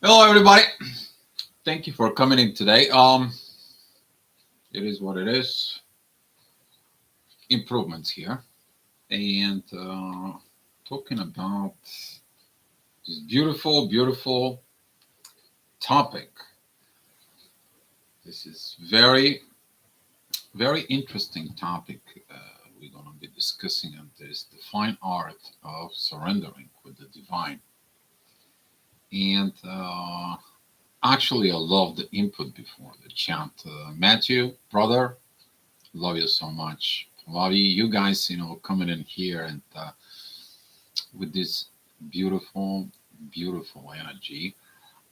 Hello, everybody. Thank you for coming in today. It is what it is. Improvements here, and talking about this beautiful, beautiful topic. This is very, very interesting topic. We're going to be discussing on this the fine art of surrendering with the divine. And actually, I love the input before the chat. Matthew, brother, love you so much. Love you guys, coming in here and with this beautiful, beautiful energy.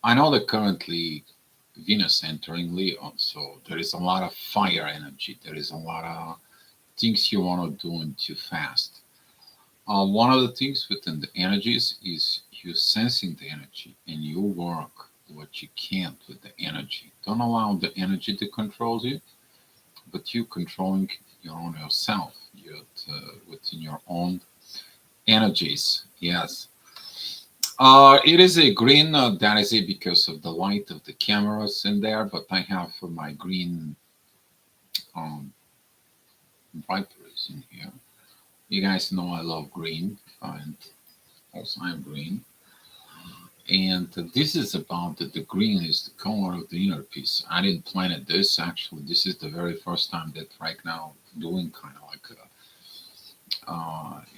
I know that currently Venus entering Leo, so there is a lot of fire energy. There is a lot of things you want to do and too fast. One of the things within the energies is you sensing the energy and you work what you can with the energy. Don't allow the energy to control you, but you controlling your own yourself, within your own energies. Yes. It is a green. That is it because of the light of the cameras in there. But I have my green um, vipers in here. You guys know I love green, and also I'm green. And this is about the green is the color of the inner piece. I didn't plan it this actually. This is the very first time that right now doing kind of like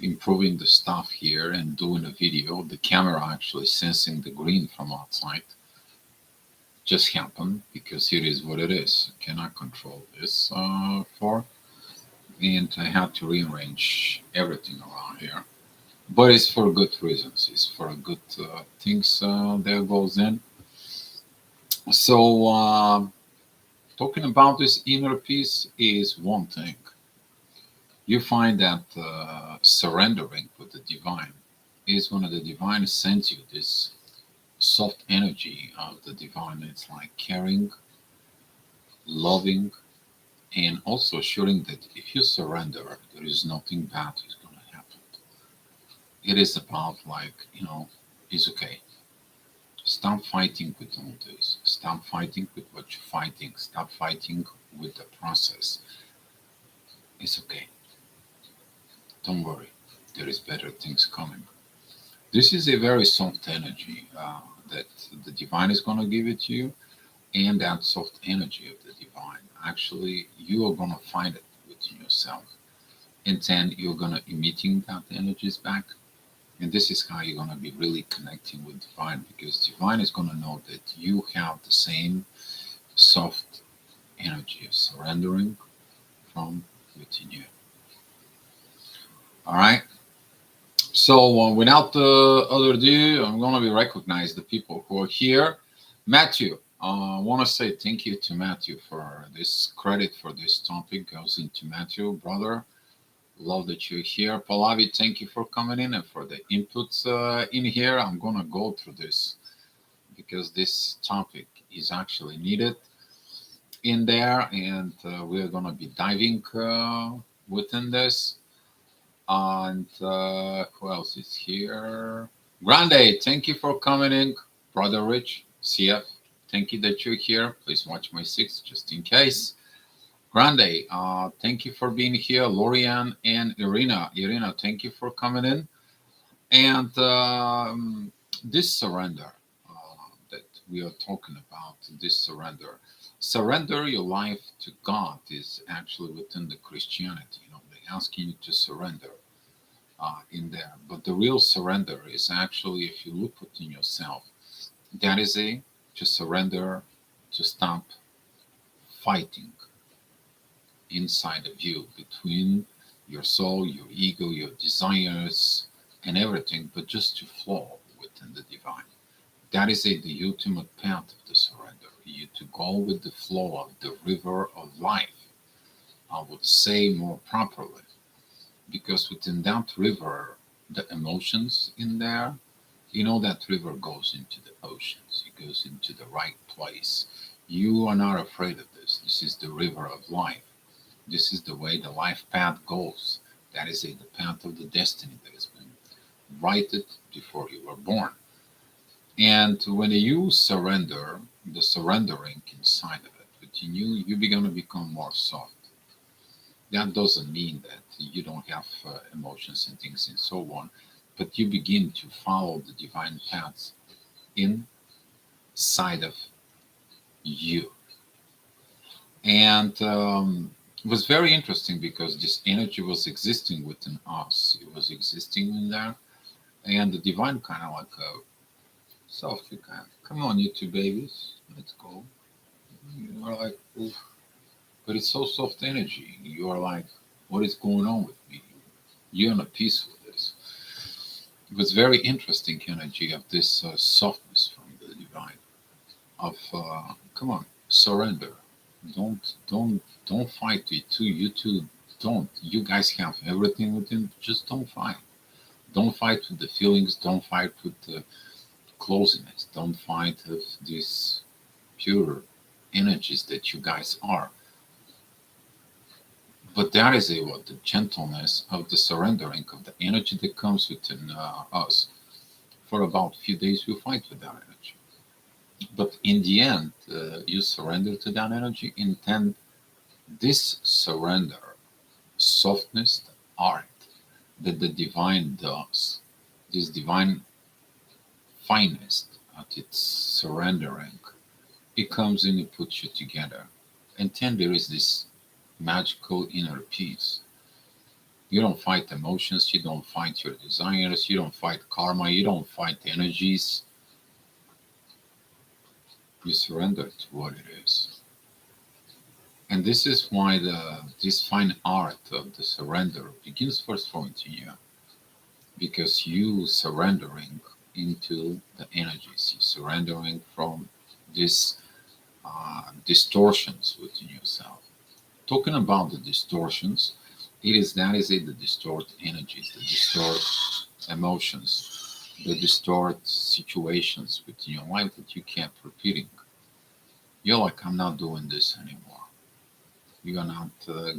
improving the stuff here and doing a video. The camera actually sensing the green from outside just happened because it is what it is. I cannot control this and I had to rearrange everything around here. But it's for good reasons. It's for good things that goes in. So talking about this inner peace is one thing. You find that surrendering with the divine is when the divine sends you this soft energy of the divine. It's like caring, loving, and also assuring that if you surrender, there is nothing bad is going to happen. It is about like, it's okay. Stop fighting with all this. Stop fighting with what you're fighting. Stop fighting with the process. It's okay. Don't worry. There is better things coming. This is a very soft energy that the divine is going to give it to you, and that soft energy of the divine. Actually, you are going to find it within yourself, and then you're going to emitting that energies back. And this is how you're going to be really connecting with divine, because divine is going to know that you have the same soft energy of surrendering from within you. All right. So without other ado, I'm going to be recognize the people who are here. Matthew, I want to say thank you to Matthew for this credit for this topic goes into Matthew, brother. Love that you're here. Pallavi, thank you for coming in and for the inputs in here. I'm going to go through this because this topic is actually needed in there, and we're going to be diving within this. And who else is here? Grande, thank you for coming in. Brother Rich, CF, thank you that you're here. Please watch my six just in case. Grande, thank you for being here. Lorian and Irina. Irina, thank you for coming in. And this surrender that we are talking about, this surrender. Surrender your life to God is actually within the Christianity. They're asking you to surrender in there. But the real surrender is actually, if you look within yourself, that is to surrender, to stop fighting inside of you between your soul, your ego, your desires, and everything, but just to flow within the divine. That is the ultimate path of the surrender. You to go with the flow of the river of life. I would say more properly, because within that river, the emotions in there, that river goes into the oceans. It goes into the right place. You are not afraid of this. This is the river of life. This is the way the life path goes. That is the path of the destiny that has been righted before you were born. And when you surrender, the surrendering inside of it within you, you begin to become more soft. That doesn't mean that you don't have emotions and things and so on, but you begin to follow the divine paths inside of you. And it was very interesting because this energy was existing within us. It was existing in there. And the divine kind of like, softly kind of, come on, you two babies, let's go. You are like, oof. But it's so soft energy. You are like, what is going on with me? You're in a peace with this. It was very interesting energy of this softness from the divine. Of come on, surrender. Don't fight it too. You two don't. You guys have everything within. Just don't fight. Don't fight with the feelings. Don't fight with the closeness. Don't fight with these pure energies that you guys are. But that is a what the gentleness of the surrendering of the energy that comes within us. For about a few days, we fight with that energy. But in the end, you surrender to that energy. And then this surrender, softness, art that the divine does, this divine finest at its surrendering, it comes and it puts you together. And then there is this magical inner peace. You don't fight emotions, you don't fight your desires, you don't fight karma, you don't fight energies. You surrender to what it is. And this is why this fine art of the surrender begins first from within you, because you surrendering into the energies, you surrendering from these distortions within yourself. Talking about the distortions, that is it, the distort energies, the distort emotions, the distort situations within your life that you kept repeating. You're like, I'm not doing this anymore. You are not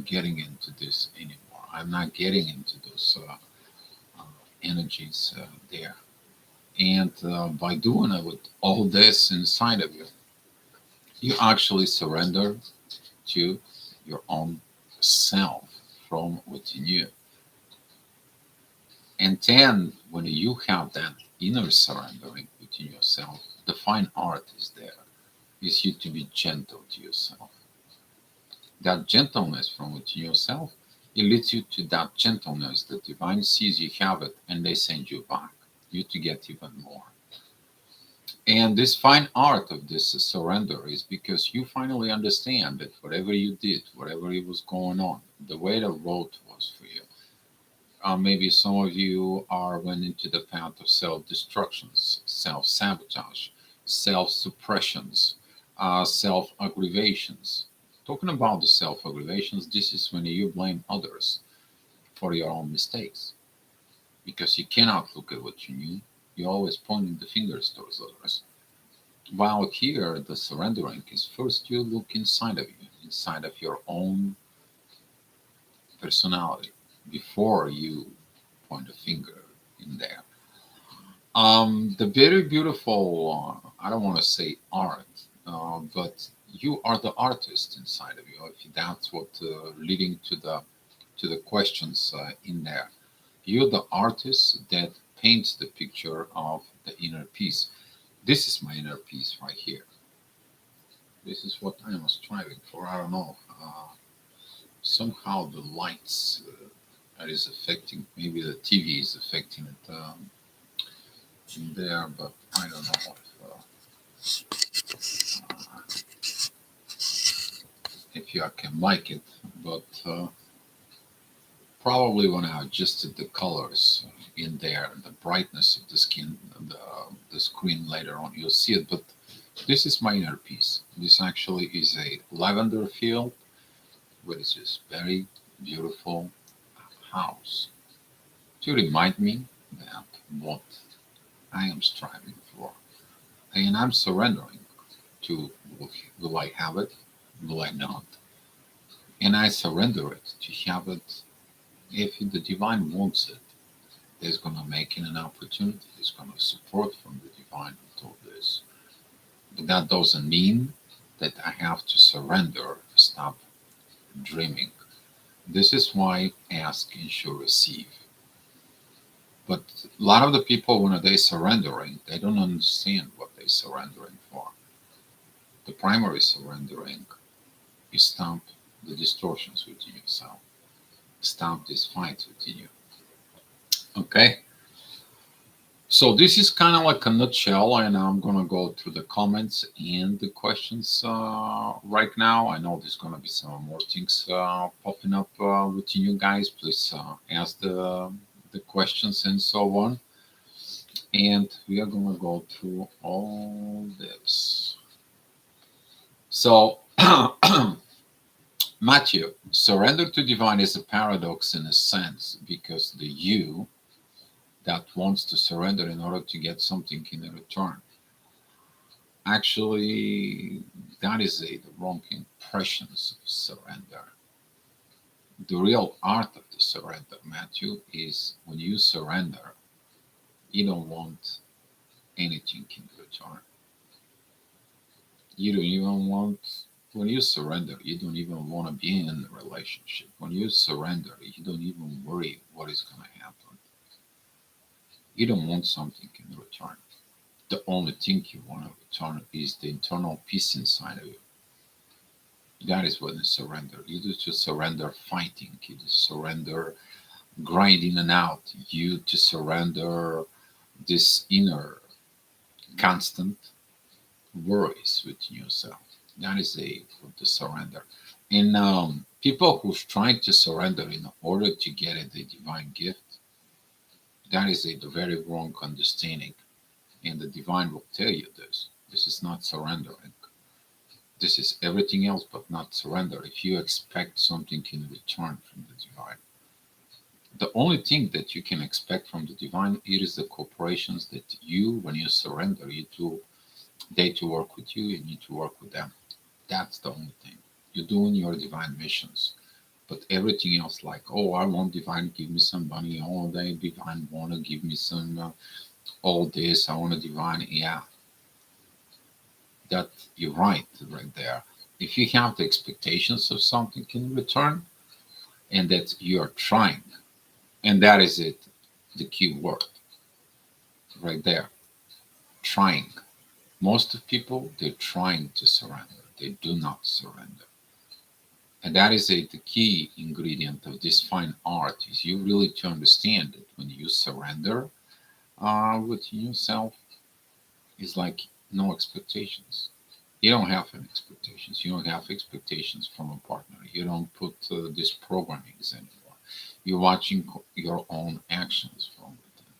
getting into this anymore. I'm not getting into those uh, energies there. And by doing it with all this inside of you, you actually surrender to your own self from within you. And then when you have that inner surrendering within yourself, the fine art is there, is you to be gentle to yourself. That gentleness from within yourself, it leads you to that gentleness. The divine sees you have it and they send you back, you to get even more. And this fine art of this surrender is because you finally understand that whatever you did, whatever it was going on, the way the road was for you, maybe some of you are went into the path of self-destructions, self-sabotage, self-suppressions, self-aggravations. Talking about the self-aggravations, this is when you blame others for your own mistakes because you cannot look at what you knew. You're always pointing the fingers towards others. While here, the surrendering is first you look inside of you, inside of your own personality, before you point a finger in there. The very beautiful, I don't want to say art, but you are the artist inside of you. If that's what leading to the questions in there. You're the artist that paints the picture of the inner peace. This is my inner peace right here. This is what I am striving for. I don't know. Somehow the lights that is affecting. Maybe the TV is affecting it in there, but I don't know if you can like it. But probably when I adjusted the colors in there, the brightness of the skin, the screen later on, you'll see it. But this is my inner piece. This actually is a lavender field, which is very beautiful house to remind me that what I am striving for, and I'm surrendering to will I have it, will I not, and I surrender it to have it. If the divine wants it, there's going to make it an opportunity. There's going to support from the divine. to this. But that doesn't mean that I have to surrender, stop dreaming. This is why ask and shall receive. But a lot of the people, when they're surrendering, they don't understand what they're surrendering for. The primary surrendering is stop the distortions within yourself, stop this fight within you. Okay? So this is kind of like a nutshell, and I'm gonna go through the comments and the questions right now. I know there's gonna be some more things popping up within you guys. Please ask the questions and so on, and we are gonna go through all this. So, Matthew, surrender to divine is a paradox in a sense because the you that wants to surrender in order to get something in return. Actually, that is the wrong impressions of surrender. The real art of the surrender, Matthew, is when you surrender, you don't want anything in return. You don't even want, when you surrender, you don't even want to be in a relationship. When you surrender, you don't even worry what is going to happen. You don't want something in return. The only thing you want to return is the internal peace inside of you. That is when you surrender. You just surrender fighting. You just surrender grinding and out. You to surrender this inner constant worries within yourself. That is the surrender. And people who's trying to surrender in order to get the divine gift, that is the very wrong understanding. And the divine will tell you this. This is not surrendering. This is everything else but not surrender. If you expect something in return from the divine, the only thing that you can expect from the divine, it is the corporations that you, when you surrender, they to work with you, you need to work with them. That's the only thing. You're doing your divine missions. But everything else, like, oh, I want divine, give me some money. Oh, they divine want to give me some, all this. I want a divine. Yeah, that you're right there. If you have the expectations of something in return, and that you are trying, and that is it, the key word right there, trying. Most of people, they're trying to surrender. They do not surrender. And that is the key ingredient of this fine art is you really to understand that when you surrender within yourself, it's like no expectations. You don't have any expectations. You don't have expectations from a partner. You don't put these programmings anymore. You're watching your own actions from within.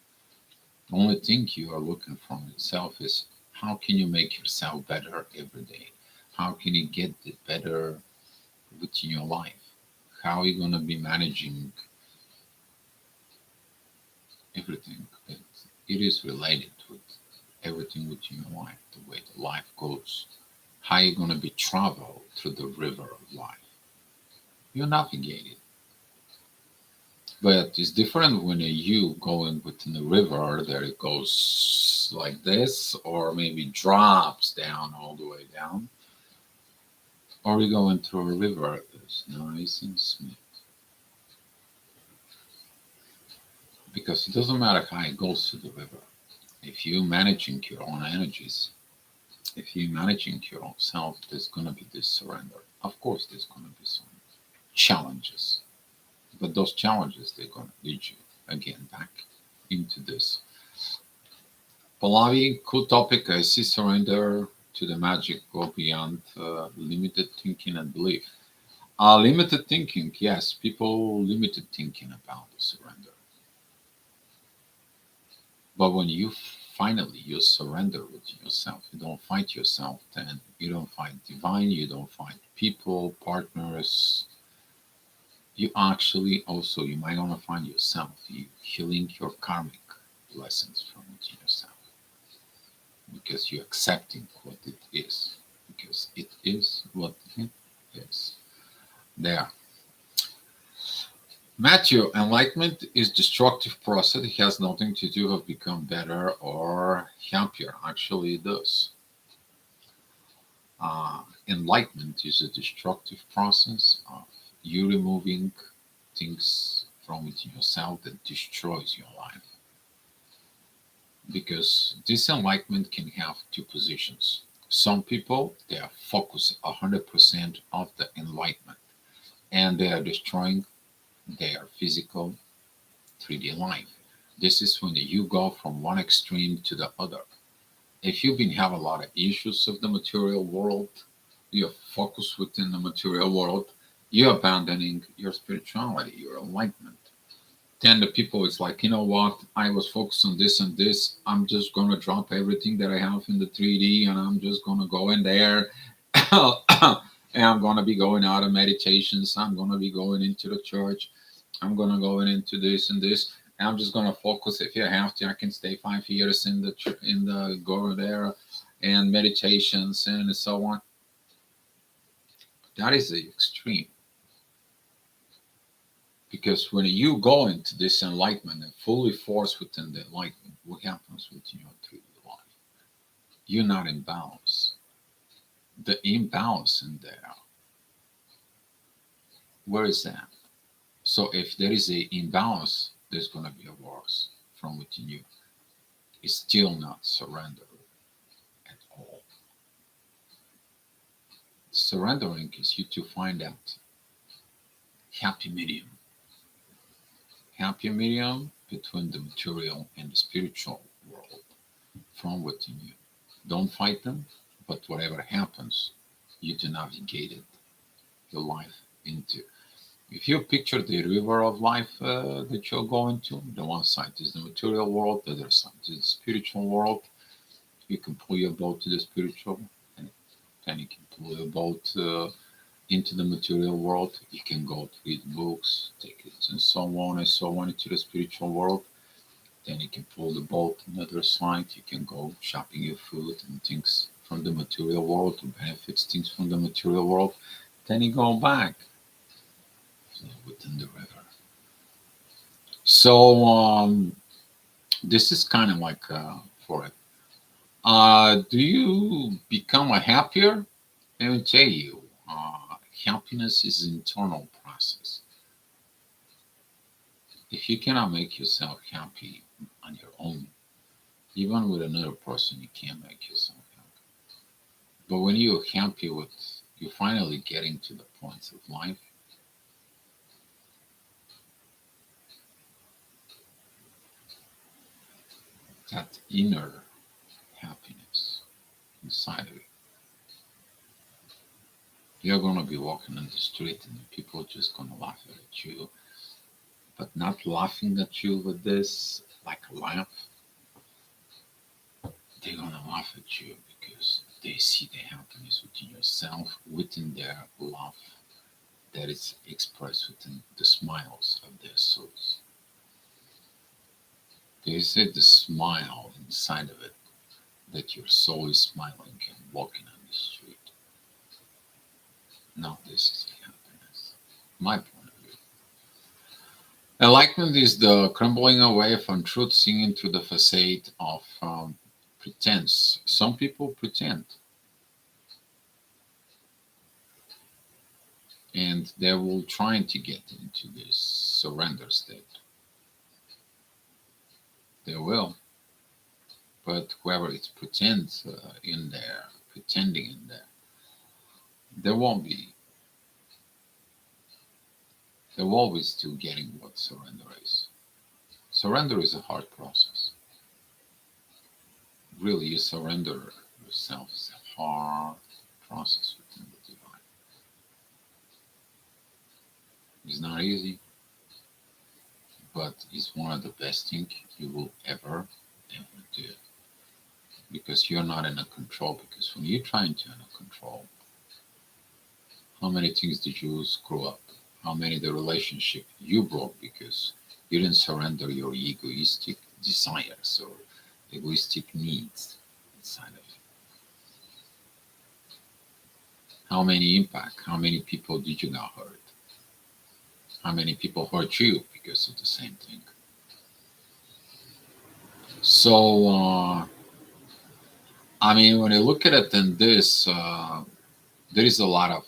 The only thing you are looking from yourself is how can you make yourself better every day? How can you get it better within your life? How are you going to be managing everything? It is related with everything within your life, the way the life goes. How are you going to be travel through the river of life? You navigate it. But it's different when you going within the river that it goes like this, or maybe drops down all the way down, or you going through a river that's nice and smooth. Because it doesn't matter how it goes to the river. If you're managing your own energies, if you're managing your own self, there's gonna be this surrender. Of course, there's gonna be some challenges, but those challenges they're gonna lead you again back into this. Pallavi, cool topic. I see surrender to the magic go beyond limited thinking and belief. Limited thinking, yes, people limited thinking about the surrender. But when you finally you surrender with yourself, you don't fight yourself, then you don't fight divine, you don't fight people, partners. You actually also you might want to find yourself, you healing your karmic lessons from within yourself. Because you're accepting what it is. Because it is what it is. There. Matthew, enlightenment is destructive process. It has nothing to do with become better or happier. Actually, it does. Enlightenment is a destructive process of you removing things from within yourself that destroys your life. Because this enlightenment can have two positions. Some people they are focused 100% of the enlightenment and they are destroying their physical 3D life. This is when you go from one extreme to the other. If you've been having a lot of issues of the material world, you're focused within the material world, you're abandoning your spirituality, your enlightenment. Then the people is like, you know what, I was focused on this and this. I'm just gonna drop everything that I have in the 3D and I'm just gonna go in there and I'm gonna be going out of meditations. I'm gonna be going into the church. I'm gonna go into this and this. And I'm just gonna focus. If I have to, I can stay 5 years in the go there and meditations and so on. That is the extreme. Because when you go into this enlightenment and fully force within the enlightenment, what happens with your 3D life? You're not in balance. The imbalance in there, where is that? So if there is a imbalance, there's going to be a wars from within you. It's still not surrender at all. Surrendering is you to find out happy medium. Happy medium between the material and the spiritual world from within you. Don't fight them, but whatever happens, you to navigate it, your life into. If you picture the river of life that you're going to, the one side is the material world, the other side is the spiritual world. You can pull your boat to the spiritual, and then you can pull your boat into the material world. You can go to read books, take it, and so on into the spiritual world. Then you can pull the boat on the other side. You can go shopping your food and things from the material world to benefits things from the material world. Then you go back within the river. So this is kind of like for it. Do you become a happier? Let me tell you, happiness is an internal process. If you cannot make yourself happy on your own, even with another person, you can't make yourself happy. But when you're happy with, you're finally getting to the points of life that inner happiness inside of you. You're gonna be walking on the street and people are just gonna laugh at you, but not laughing at you with this like a laugh. They're gonna laugh at you because they see the happiness within yourself, within their love that is expressed within the smiles of their souls. They say the smile inside of it, that your soul is smiling and walking on the street. Now this is happiness. My point of view. Enlightenment is the crumbling away from truth seen through the facade of pretense. Some people pretend and they will try to get into this surrender state. They will, but whoever is pretends in there, pretending in there, there won't be. They're always still getting what surrender is. Surrender is a hard process. Really, you surrender yourself is a hard process within the divine. It's not easy, but it's one of the best things you will ever do. Because you're not in a control. Because when you're trying to in a control, how many things did you screw up? How many the relationship you broke because you didn't surrender your egoistic desires or egoistic needs inside of you? How many impact? How many people did you not hurt? how many people hurt you because of the same thing. So, I mean, when you look at it in this, there is a lot of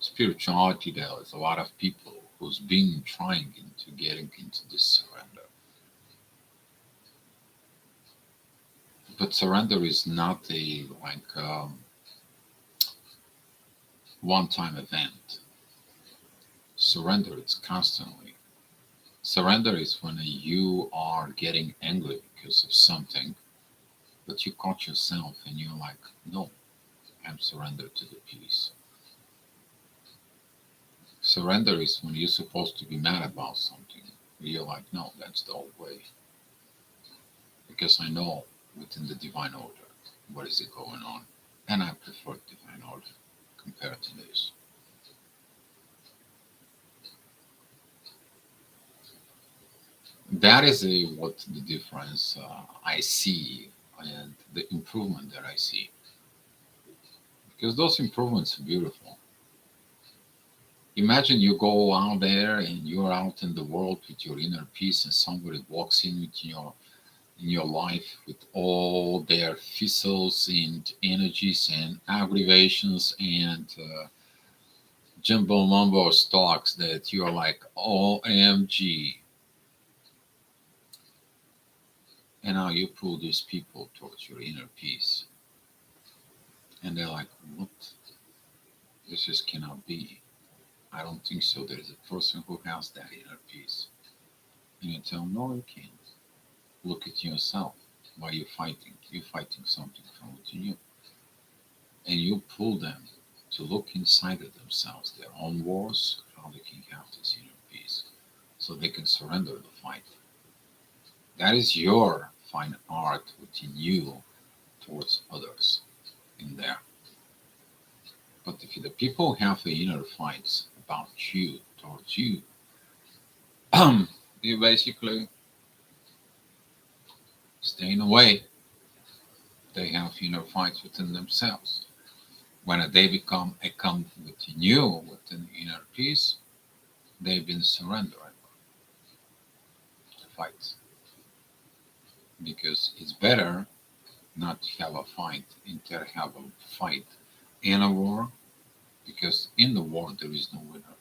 spirituality there. There's a lot of people who's been trying into getting into this surrender. But surrender is not a like one-time event. Surrender is constantly. Surrender is when you are getting angry because of something, but you caught yourself and you're like, no, I'm surrendered to the peace. Surrender is when you're supposed to be mad about something. You're like, no, that's the old way. Because I know within the divine order what is it going on. And I prefer divine order compared to this. That is what the difference I see and the improvement that I see. Because those improvements are beautiful. Imagine you go out there and you're out in the world with your inner peace and somebody walks in your life with all their fizzles and energies and aggravations and jumbo lumbo stocks that you're like, OMG. And now you pull these people towards your inner peace. And they're like, what? This just cannot be. I don't think so. There is a person who has that inner peace. And you tell them, no, you can't. Look at yourself. Why are you fighting? You're fighting something from within you. And you pull them to look inside of themselves, their own wars, how they can have this inner peace. So they can surrender the fight. That is your fine art within you towards others in there. But if the people have the inner fights about you, towards you, you basically stay in a way. They have inner fights within themselves. When they become a come within you, within inner peace, they've been surrendering the fights. Because it's better not to have a fight and to have a fight in a war, because in the war there is no winner.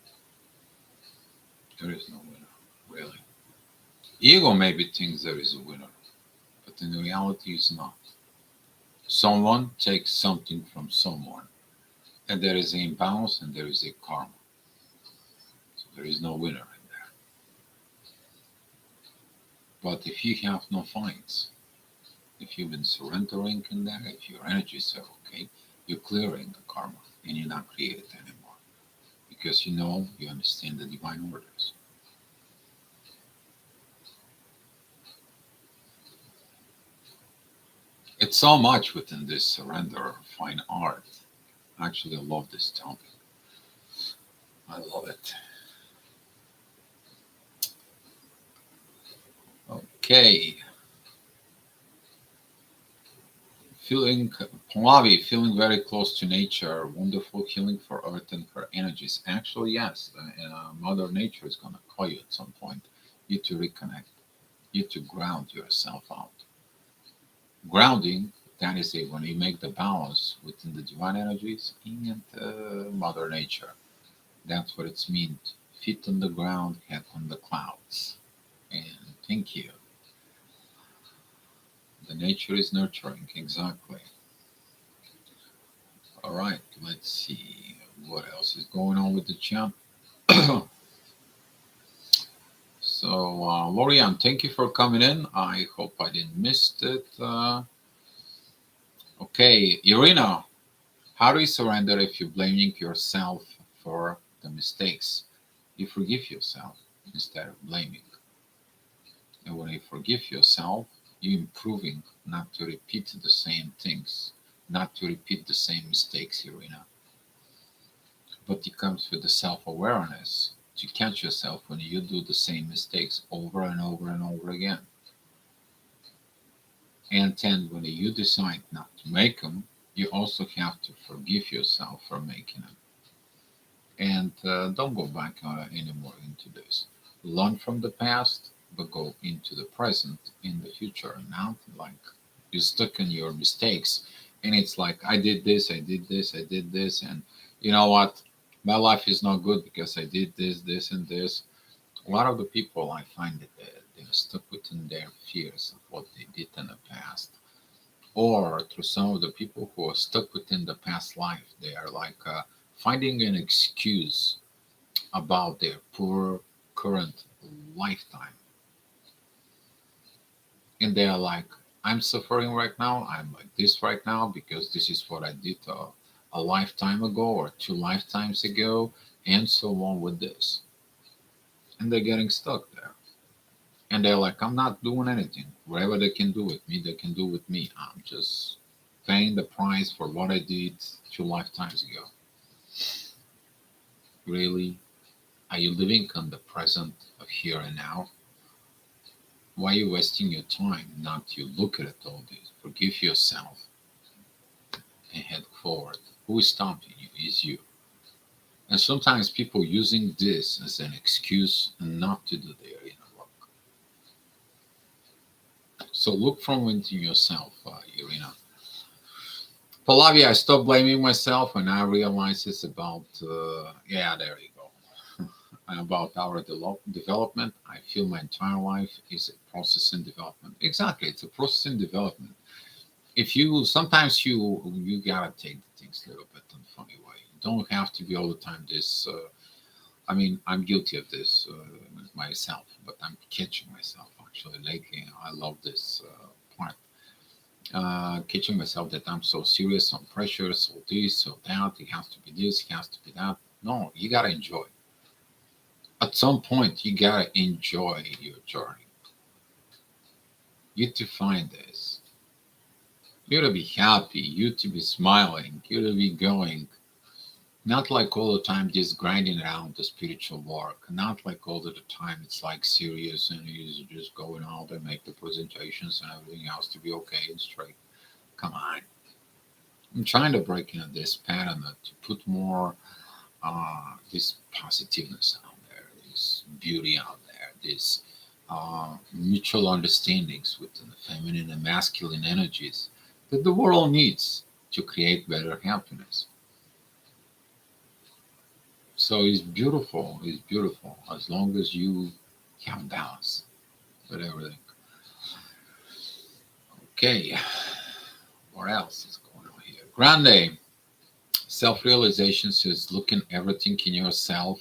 There is no winner, really. Ego maybe thinks there is a winner, but in reality it's not. Someone takes something from someone, and there is an imbalance and there is a karma. So there is no winner in there. But if you have no fights, if you've been surrendering in there, if your energies are okay, you're clearing the karma and you're not created anymore. Because you know, you understand the divine orders. It's so much within this surrender fine art. Actually, I love this topic. I love it. Okay. Feeling Pallavi, feeling very close to nature, wonderful healing for earth and her energies. Actually, yes, Mother Nature is going to call you at some point. You to reconnect, you to ground yourself out. Grounding, that is it, when you make the balance within the divine energies and Mother Nature. That's what it's meant. Feet on the ground, head on the clouds. And thank you. The nature is nurturing, exactly. All right, let's see what else is going on with the chat. So, Lorian, thank you for coming in. I hope I didn't miss it. Okay, Irina, how do you surrender if you're blaming yourself for the mistakes? You forgive yourself instead of blaming. And when you forgive yourself, you're improving not to repeat the same things, not to repeat the same mistakes, Irina. But it comes with the self-awareness to catch yourself when you do the same mistakes over and over and over again. And then when you decide not to make them, you also have to forgive yourself for making them. and don't go back anymore into this. Learn from the past, but go into the present, in the future. Not like you're stuck in your mistakes, and it's like I did this, I did this, I did this, and you know what? My life is not good because I did this, this, and this. A lot of the people I find that they're stuck within their fears of what they did in the past, or through some of the people who are stuck within the past life. They are like finding an excuse about their poor current lifetime. And they are like, I'm suffering right now. I'm like this right now because this is what I did a lifetime ago or two lifetimes ago, and so on with this. And they're getting stuck there. And they're like, I'm not doing anything. Whatever they can do with me, they can do with me. I'm just paying the price for what I did two lifetimes ago. Really? Are you living on the present of here and now? Why are you wasting your time not to look at all this? Forgive yourself and head forward. Who is stopping you is you. And sometimes people using this as an excuse not to do their inner work. So look from within yourself, Irina. Pallavi, I stopped blaming myself when I realized it's about, yeah, there you go. About our development. I feel my entire life is a process in development. Exactly, it's a process in development. If you sometimes you gotta take things a little bit in a funny way. You don't have to be all the time this. I mean, I'm guilty of this myself, but I'm catching myself actually lately. I love this part. Catching myself that I'm so serious on pressure, so this, so that. It has to be this, it has to be that. No, you gotta enjoy. At some point, you gotta enjoy your journey. You to find this. You to be happy. You to be smiling. You to be going. Not like all the time just grinding around the spiritual work. Not like all the time it's like serious and you just going out and make the presentations and everything else to be okay and straight. Come on. I'm trying to break into this pattern to put more this positiveness out there, this beauty out there, this mutual understandings within the feminine and masculine energies that the world needs to create better happiness. So it's beautiful. It's beautiful as long as you have balance with everything. Okay, what else is going on here? Grande self-realization says looking everything in yourself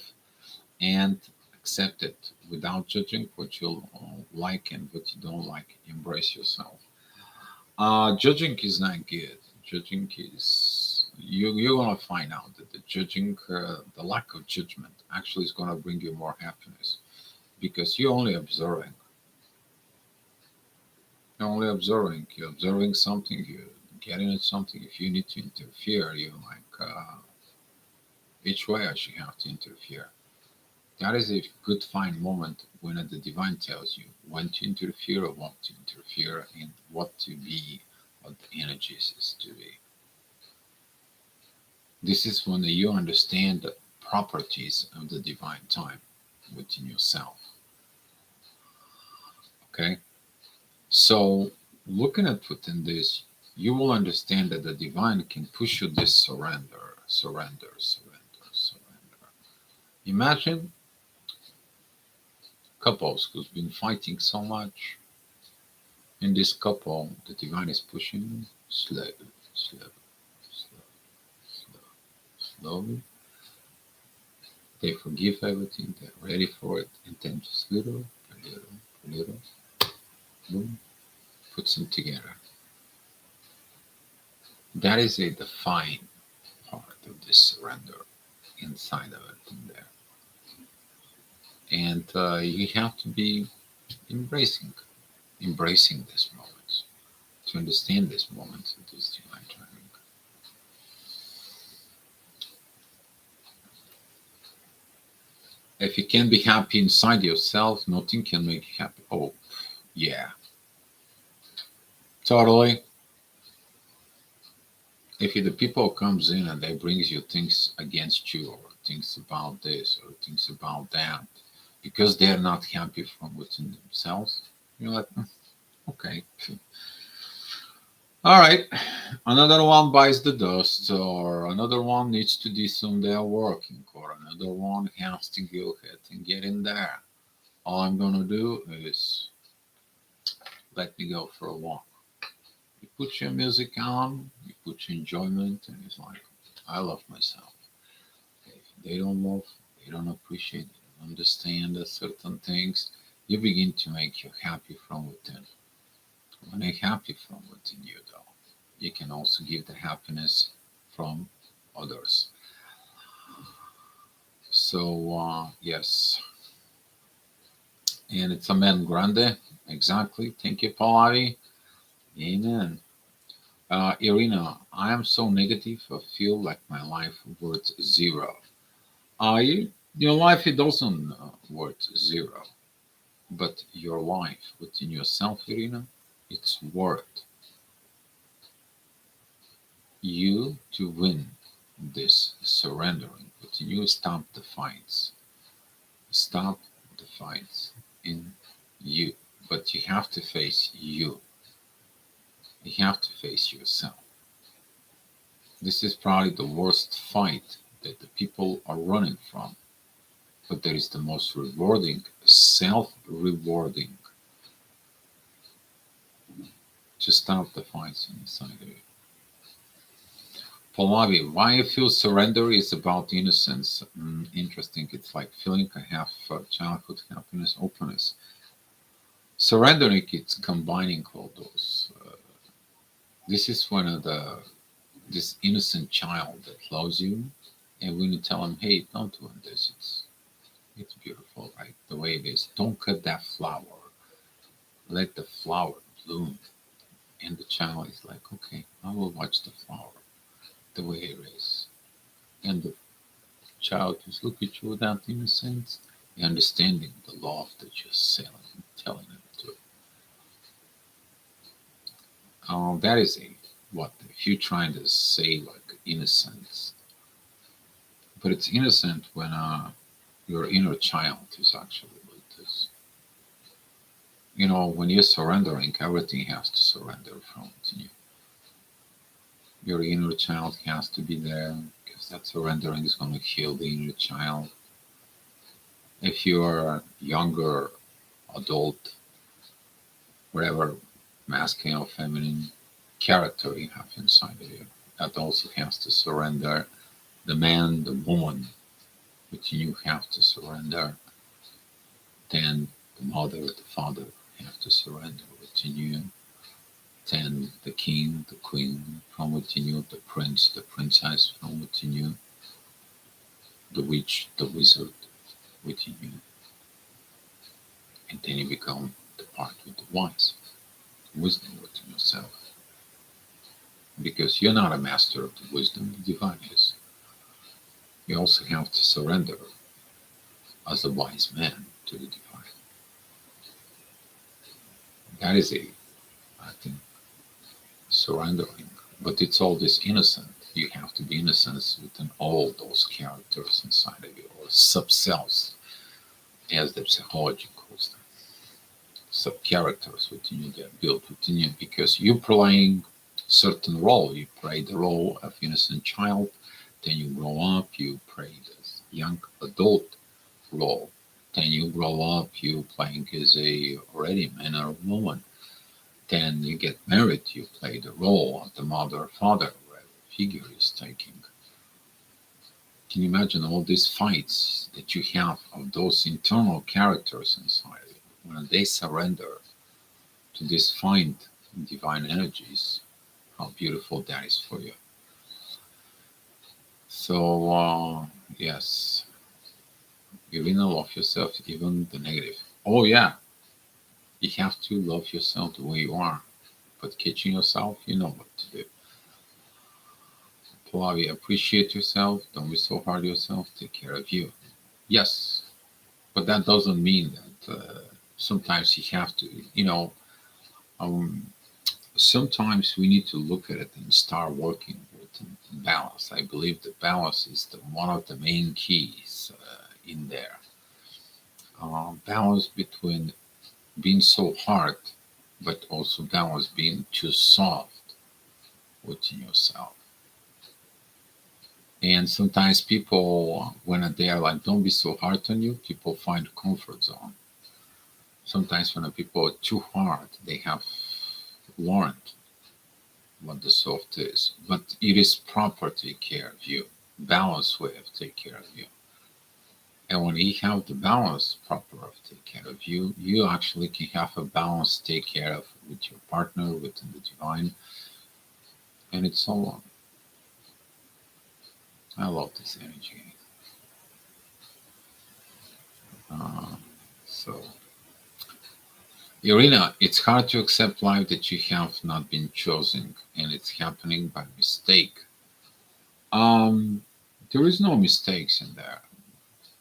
and accept it without judging what you like and what you don't like. Embrace yourself. Judging is not good. Judging is you're gonna find out that the judging, the lack of judgment, actually is gonna bring you more happiness because you're only observing. You're only observing. You're observing something. You're getting at something. If you need to interfere, you're like, which way I should have to interfere. That is a good fine moment when the divine tells you when to interfere or what to interfere and what to be, what the energies is to be. This is when you understand the properties of the divine time within yourself. Okay? So looking at within this, you will understand that the divine can push you this surrender, surrender, surrender, surrender. Imagine couples who's been fighting so much. In this couple, the divine is pushing slowly, slowly, slowly, slowly. They forgive everything, they're ready for it, and then just little, little, little, boom, puts them together. That is a defined part of this surrender inside of it in there. And you have to be embracing, embracing this moment to understand this moment of this divine timing. If you can be happy inside yourself, nothing can make you happy. Oh, yeah, totally. If the people comes in and they brings you things against you or thinks about this or thinks about that because they're not happy from within themselves. You're like, okay, all right. Another one bites the dust, or another one needs to do some their working, or another one has to go ahead and get in there. All I'm gonna do is let me go for a walk. You put your music on, you put your enjoyment, and it's like, I love myself. If they don't love, they don't appreciate, they don't understand certain things, you begin to make you happy from within. When you're happy from within you, though, you can also give the happiness from others. So, yes, and it's a man grande. Exactly. Thank you, Pallavi. Amen. Irina, I am so negative. I feel like my life worth zero. Your life it doesn't worth zero, but your life within yourself, Irina, it's worth you to win this surrendering. Within you, stop the fights. Stop the fights in you. But you have to face you. You have to face yourself. This is probably the worst fight that the people are running from. But there is the most rewarding, self rewarding, to stop the fights inside of you. Pallavi, why I feel surrender is about innocence. Interesting. It's like feeling I have childhood happiness, openness. Surrendering, it's combining all those. This is when this innocent child that loves you, and when you tell him, "Hey, don't do this. It's beautiful, right? The way it is. Don't cut that flower. Let the flower bloom." And the child is like, "Okay, I will watch the flower the way it is." And the child just look at you without innocence, understanding the love that you're selling, telling him to. That is a what if you're trying to say like innocence, but it's innocent when your inner child is actually with this. When you're surrendering, everything has to surrender from you. Your inner child has to be there because that surrendering is going to heal the inner child. If you're a younger adult, whatever masculine or feminine character you have inside of you, that also has to surrender. The man, the woman, which you have to surrender. Then the mother, the father have to surrender within you. Then the king, the queen from within you, the prince, the princess from within you, the witch, the wizard within you. And then you become the part with the wise, wisdom within yourself. Because you're not a master of the wisdom, the divine is. You also have to surrender as a wise man to the divine. That is I think, surrendering. But it's all this innocent. You have to be innocent within all those characters inside of you, or sub-selves, as the psychology calls them. Sub-characters within you that built within you because you're playing certain role. You play the role of innocent child, then you grow up, you play this young adult role. Then you grow up, you playing as a already man or woman. Then you get married, you play the role of the mother or father, whatever figure is taking. Can you imagine all these fights that you have of those internal characters inside you when they surrender to these fine divine energies? How beautiful that is for you. So, yes, you really love yourself, even the negative. Oh, yeah, you have to love yourself the way you are. But catching yourself, you know what to do. Pallavi, appreciate yourself. Don't be so hard on yourself. Take care of you. Yes, but that doesn't mean that sometimes you have to, um, sometimes we need to look at it and start working with balance. I believe the balance is one of the main keys in there. Balance between being so hard, but also balance being too soft within yourself. And sometimes people, when they are like, don't be so hard on you, people find comfort zone. Sometimes when people are too hard, they have learned what the soft is. But it is proper to take care of you, balanced way of take care of you. And when you have the balance proper of take care of you, you actually can have a balance take care of with your partner, within the divine, and it's so on. I love this energy. Uh, so, Irina, it's hard to accept life that you have not been chosen and it's happening by mistake. Um, there is no mistakes in there.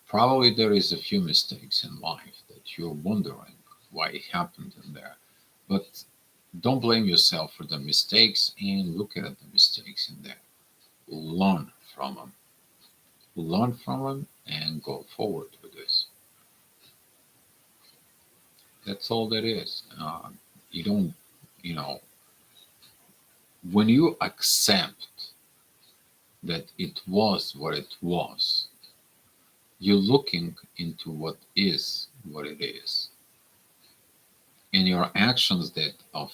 Probably there is a few mistakes in life that you're wondering why it happened in there. But don't blame yourself for the mistakes and look at the mistakes in there. Learn from them. Learn from them and go forward with this. That's all that is. You don't, you know, when you accept that it was what it was, you're looking into what it is. And your actions that of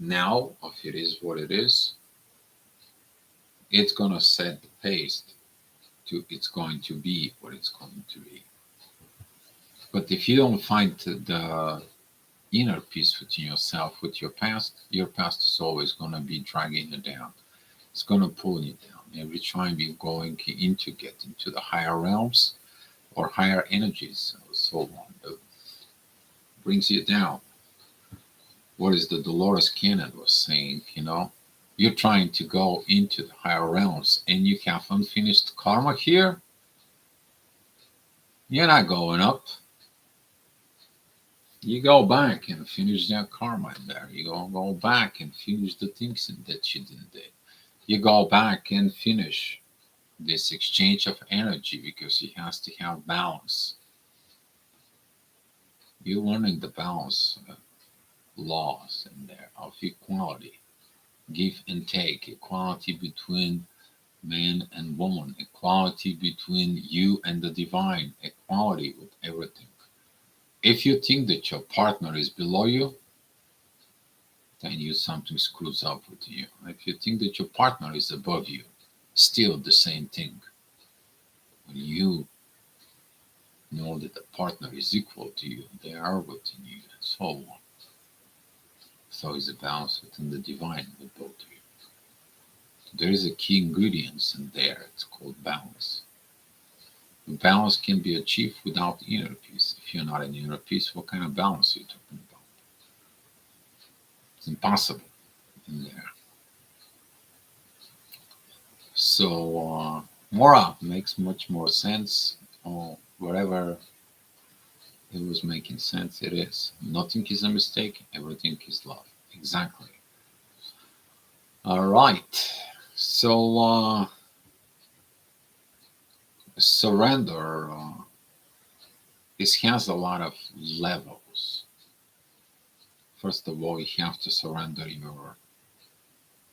now, of it is what it is, it's gonna set the pace to it's going to be what it's going to be. But if you don't find the inner peace within yourself, with your past is always gonna be dragging you down. It's gonna pull you down. Every time you're going into get into the higher realms or higher energies, or so on, it brings you down. What is the Dolores Cannon was saying, you're trying to go into the higher realms and you have unfinished karma here, you're not going up. You go back and finish that karma in there. You go back and finish the things that you didn't do. You go back and finish this exchange of energy because it has to have balance. You're learning the balance laws in there of equality, give and take, equality between man and woman, equality between you and the divine, equality with everything. If you think that your partner is below you, then you something screws up with you. If you think that your partner is above you, still the same thing. When you know that the partner is equal to you, they are within you, and so on. So is a balance within the divine with both of you. There is a key ingredients in there. It's called balance. Balance can be achieved without inner peace. If you're not in inner peace, what kind of balance are you talking about? It's impossible in there. So Mora makes much more sense. Or whatever it was making sense, it is. Nothing is a mistake. Everything is love. Exactly. All right. So surrender. This has a lot of levels. First of all, you have to surrender your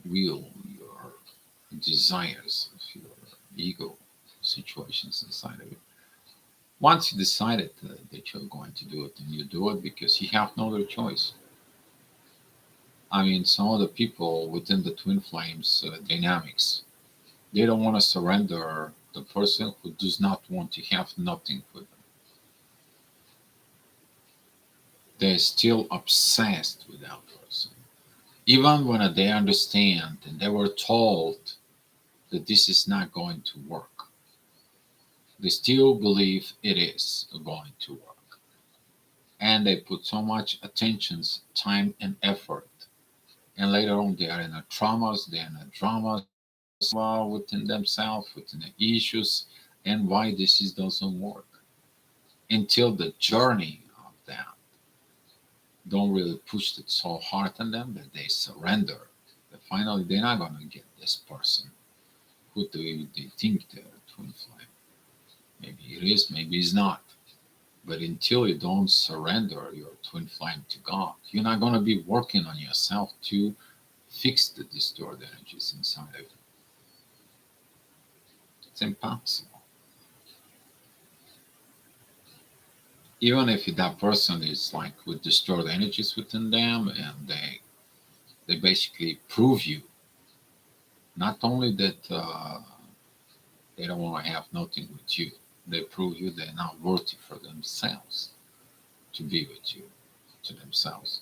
will, your desires, of your ego situations inside of you. Once you decided that you're going to do it, and you do it because you have no other choice. I mean, some of the people within the twin flames dynamics, they don't want to surrender the person who does not want to have nothing with them. They're still obsessed with that person. Even when they understand and they were told that this is not going to work, they still believe it is going to work. And they put so much attention, time, and effort. And later on, they are in the traumas, they are in the dramas within themselves, within the issues, and why this is doesn't work. Until the journey of that don't really push it so hard on them that they surrender. That finally they're not going to get this person. who do they think they're twin flame. Maybe it is, maybe it's not. But until you don't surrender your twin flame to God, you're not going to be working on yourself to fix the distorted energies inside of you. It's impossible. Even if that person is like with distorted energies within them, and they basically prove you not only that they don't want to have nothing with you, they prove you they're not worthy for themselves to be with you, to themselves.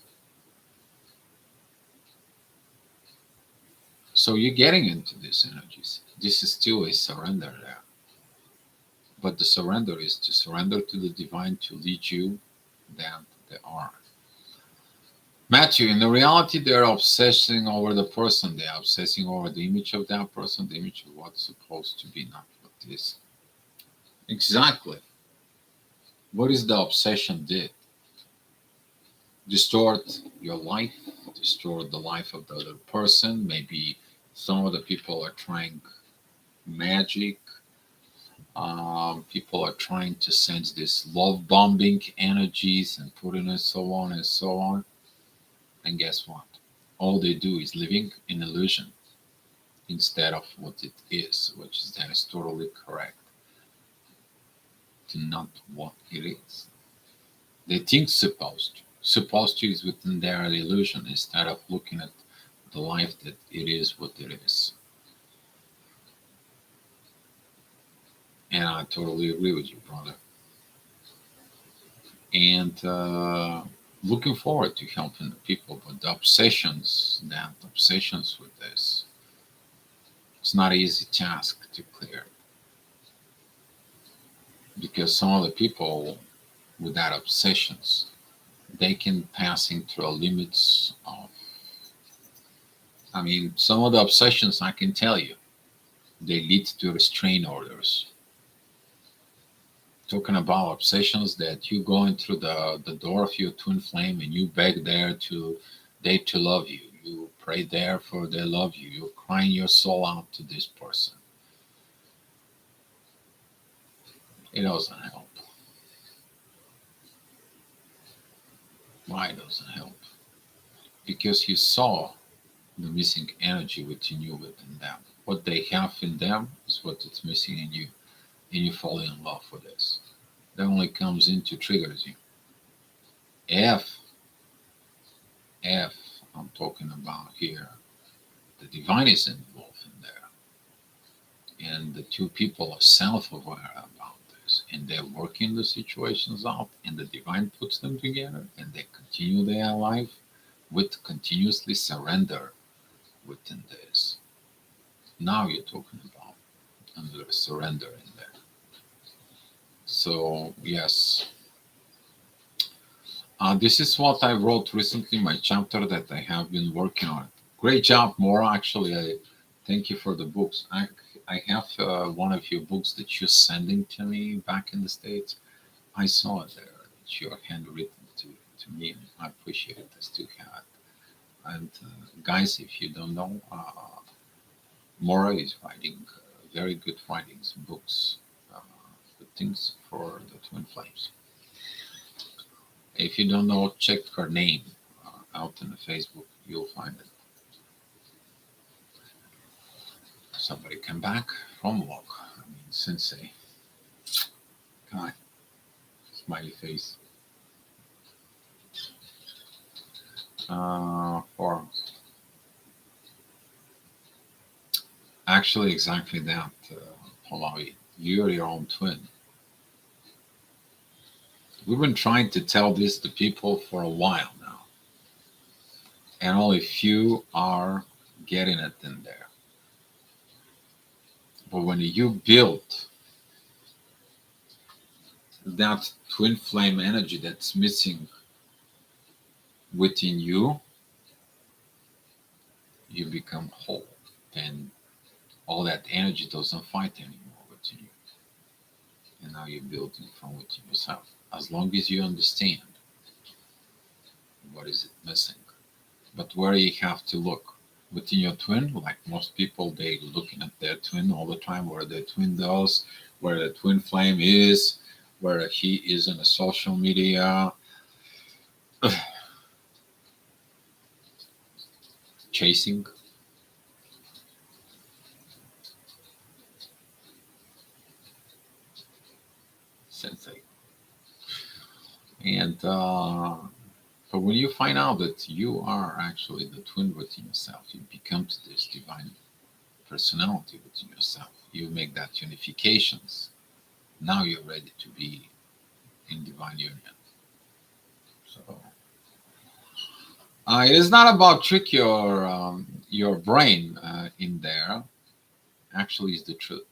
So you're getting into these energies. This is still a surrender there. But the surrender is to surrender to the divine to lead you down the arm. Matthew, in the reality, they're obsessing over the person. They're obsessing over the image of that person, the image of what's supposed to be, not what is. Exactly. What is the obsession did? Distort your life, distort the life of the other person. Maybe some of the people are trying magic. People are trying to sense this love bombing energies and putting it so on and so on. And guess what? All they do is living in illusion instead of what it is, which is that is totally correct to not what it is. They think supposed to. Supposed to is within their illusion instead of looking at the life that it is what it is. And I totally agree with you, brother. And looking forward to helping the people, but the obsessions with this, it's not an easy task to clear because some of the people with that obsessions, they can passing through limits of, I mean, some of the obsessions I can tell you, they lead to restraint orders. Talking about obsessions that you go in through the door of your twin flame and you beg there to they to love you. You pray there for they love you. You're crying your soul out to this person. It doesn't help. Why it doesn't help? Because you saw the missing energy within you within them. What they have in them is what it's missing in you. And you fall in love with this. That only comes in to triggers you. If if I'm talking about here, the divine is involved in there, and the two people are self-aware about this, and they're working the situations out, and the divine puts them together, and they continue their life with continuously surrender within this. Now you're talking about under surrender in there. So yes, this is what I wrote recently, my chapter that I have been working on. Great job, Maura. Actually, I thank you for the books. I have one of your books that you're sending to me back in the States. I saw it there. It's your handwritten to me, and I appreciate it. I still have it. And guys, if you don't know, Maura is writing very good writings, books, good things for the twin flames. If you don't know, check her name out in the Facebook. You'll find it. Somebody come back from walk. I mean, sensei. God, smiley face. Or actually, exactly that, Pallavi. You're your own twin. We've been trying to tell this to people for a while now, and only few are getting it in there. But when you build that twin flame energy that's missing within you, you become whole. And all that energy doesn't fight anymore within you. And now you're building from within yourself. As long as you understand what is it missing. But where you have to look. within your twin. Like most people, they looking at their twin all the time, where their twin does, where the twin flame is, where he is in the social media, chasing. Sensei. And but when you find out that you are actually the twin within yourself, you become to this divine personality within yourself. You make that unifications. Now you're ready to be in divine union. So it is not about trick your brain in there. Actually, it's the truth,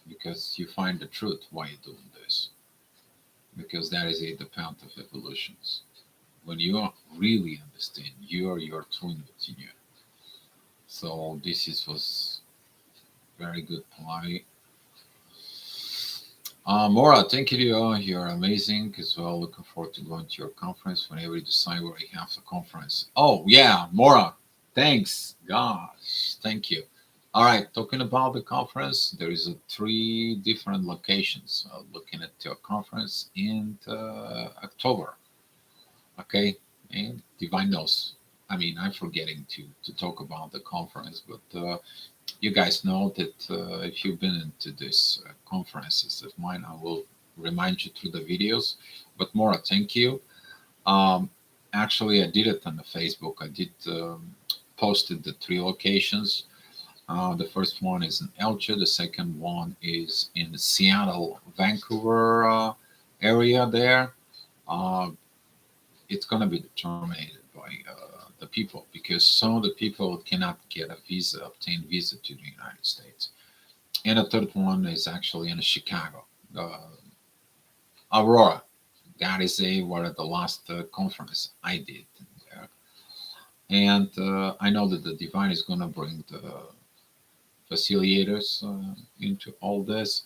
because you find the truth why you're doing this, because that is the path of evolutions. When you really understand you are your twin within you. So this is was very good play. Mora, thank you. You're amazing as well. Looking forward to going to your conference whenever you decide where you have the conference. Oh yeah, Mora, thanks. Gosh, thank you. All right, talking about the conference, there is three different locations. Looking at your conference in October. Okay, and Divine knows. I mean, I'm forgetting to talk about the conference, but you guys know that if you've been into these conferences of mine, I will remind you through the videos. But Mora, thank you. Um, Actually, I did it on the Facebook. I did posted the three locations. The first one is in Elche. The second one is in Seattle, Vancouver area there. Uh, it's going to be determined by the people, because some of the people cannot get a visa, obtain visa to the United States. And the third one is actually in Chicago, Aurora. That is a one of the last conference I did there. And I know that the Divine is going to bring the facilitators into all this,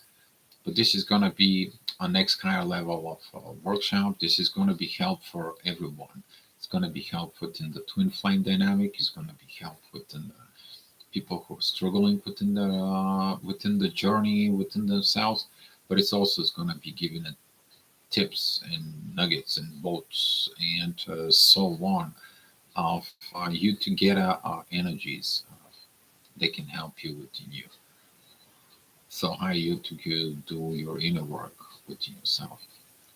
but this is going to be a next higher level of workshop. This is going to be help for everyone. It's going to be help within the twin flame dynamic. It's going to be help within the people who are struggling within the journey within themselves. But it's also is going to be giving it tips and nuggets and bolts and so on of you to get energies. They can help you within you. So how you to do your inner work within yourself.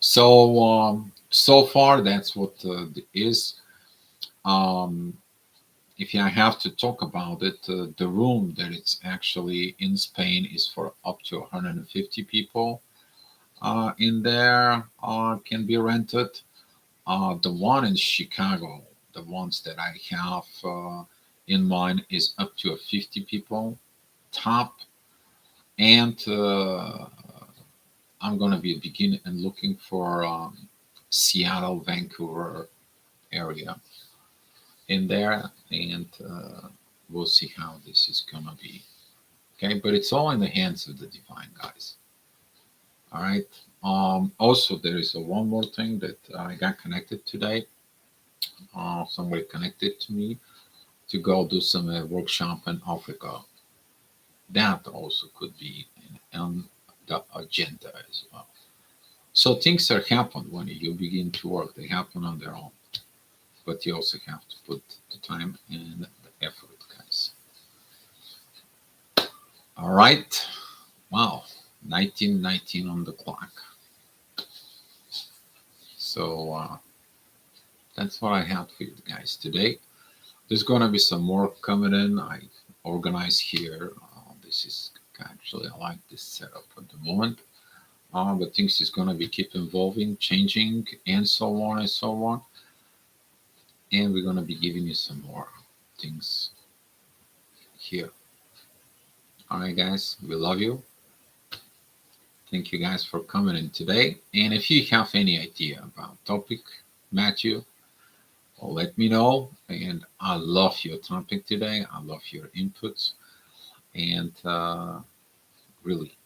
So so far that's what is. Um, if I have to talk about it, the room that it's actually in Spain is for up to 150 people. In there can be rented. The one in Chicago, the ones that I have in mind, is up to 50 people top, and I'm going to be beginning and looking for Seattle, Vancouver area in there, and we'll see how this is going to be. Okay, but it's all in the hands of the divine, guys. All right. Also, there is one more thing that I got connected today. Somebody connected to me to go do some workshop in Africa. That also could be on the agenda as well. So things are happen when you begin to work. They happen on their own, but you also have to put the time and the effort, guys. All right. Wow. 1919 on the clock. So that's what I have for you guys today. There's going to be some more coming in. I organize here. This is actually, I like this setup at the moment. But things is going to be keep evolving, changing, and so on and so on. And we're going to be giving you some more things here. All right, guys, we love you. Thank you guys for coming in today. And if you have any idea about topic, Matthew, well, let me know. And I love your topic today. I love your inputs. And really,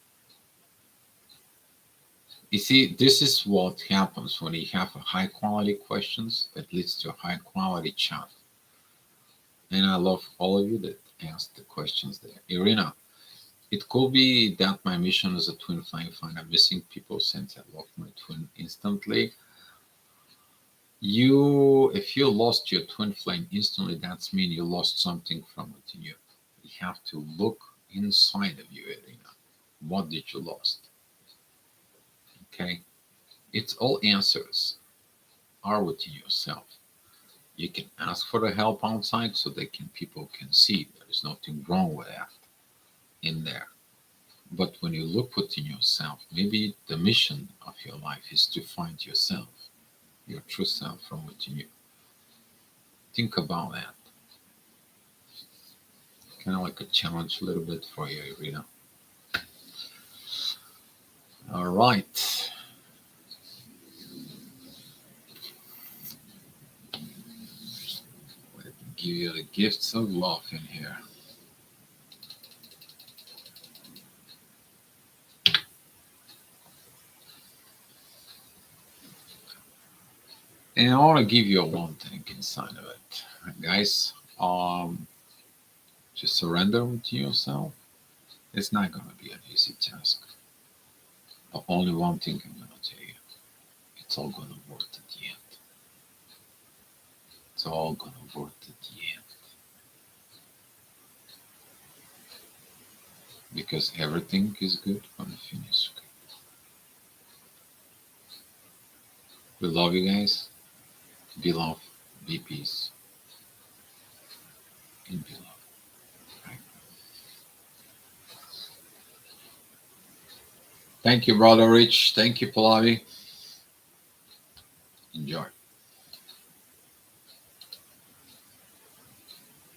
you see, this is what happens when you have a high quality questions that leads to a high quality chat. And I love all of you that asked the questions there. Irina, it could be that my mission as a twin flame find a missing people since I love my twin instantly. If you lost your twin flame instantly, that's mean you lost something from within you. You have to look inside of you, Irina. What did you lost? Okay, it's all answers are within yourself. You can ask for the help outside so people can see there is nothing wrong with that in there. But when you look within yourself, maybe the mission of your life is to find yourself, your true self from within you. Think about that. Kind of like a challenge a little bit for you, Irina. All right. Let me give you the gifts of love in here. And I want to give you one thing inside of it, guys. Just surrender to yourself. It's not going to be an easy task. But only one thing I'm going to tell you: it's all going to work at the end. It's all going to work at the end because everything is good when it finishes. We love you guys. Be love, be peace, and be love. Right? Thank you, brother Rich. Thank you, Pallavi.